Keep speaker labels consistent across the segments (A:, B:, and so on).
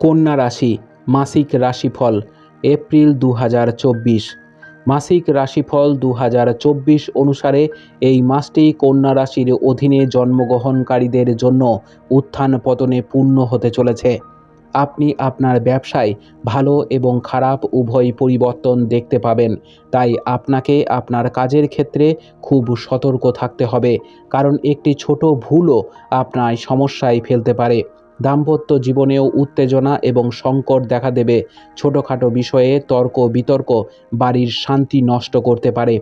A: কন্যা রাশি মাসিক রাশিফল এপ্রিল 2024। মাসিক রাশিফল 2024 অনুসারে এই মাসটি কন্যা রাশির অধীনে জন্মগ্রহণকারীদের জন্য উত্থান পতনে পূর্ণ হতে চলেছে। আপনি আপনার ব্যবসায় ভালো এবং খারাপ উভয় পরিবর্তন দেখতে পাবেন, তাই আপনাকে আপনার কাজের ক্ষেত্রে খুব সতর্ক থাকতে হবে, কারণ একটি ছোট ভুলও আপনার সমস্যায় ফেলতে পারে। দাম্পত্য জীবনেও উত্তেজনা এবং সংকট দেখা দেবে। ছোটোখাটো বিষয়ে তর্ক বিতর্ক বাড়ির শান্তি নষ্ট করতে পারে।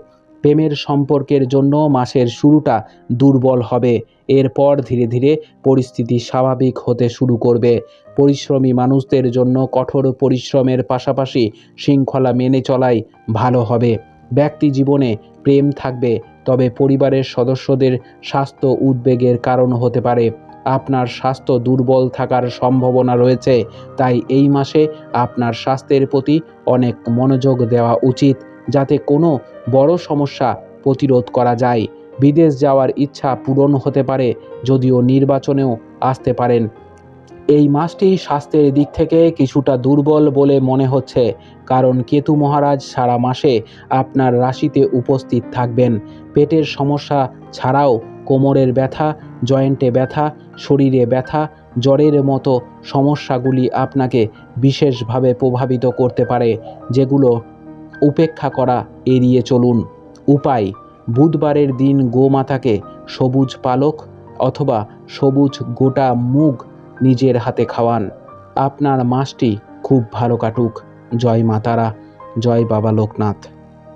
A: প্রেমের সম্পর্কের জন্য মাসের শুরুটা দুর্বল হবে, এরপর ধীরে ধীরে পরিস্থিতি স্বাভাবিক হতে শুরু করবে। পরিশ্রমী মানুষদের জন্য কঠোর পরিশ্রমের পাশাপাশি শৃঙ্খলা মেনে চলাই ভালো হবে। ব্যক্তি জীবনে প্রেম থাকবে, তবে পরিবারের সদস্যদের স্বাস্থ্য উদ্বেগের কারণ হতে পারে। আপনার স্বাস্থ্য দুর্বল থাকার সম্ভাবনা রয়েছে, তাই এই মাসে আপনার স্বাস্থ্যের প্রতি অনেক মনোযোগ দেওয়া উচিত, যাতে কোনো বড় সমস্যা প্রতিরোধ করা যায়। বিদেশ যাওয়ার ইচ্ছা পূরণ হতে পারে, যদিও নির্বাচনেও আসতে পারেন। এই মাসটি স্বাস্থ্যের দিক থেকে কিছুটা দুর্বল বলে মনে হচ্ছে, কারণ কেতু মহারাজ সারা মাসে আপনার রাশিতে উপস্থিত থাকবেন। পেটের সমস্যা ছাড়াও কোমরের ব্যথা, জয়েন্টে ব্যথা, শরীরে ব্যথা, জ্বরের মতো সমস্যাগুলি আপনাকে বিশেষভাবে প্রভাবিত করতে পারে, যেগুলো উপেক্ষা করা এড়িয়ে চলুন। উপায়: বুধবারের দিন গোমাতাকে সবুজ পালক অথবা সবুজ গোটা মুগ নিজের হাতে খাওয়ান। আপনার মাসটি খুব ভালো কাটুক। জয় মা তারা, জয় বাবা লোকনাথ।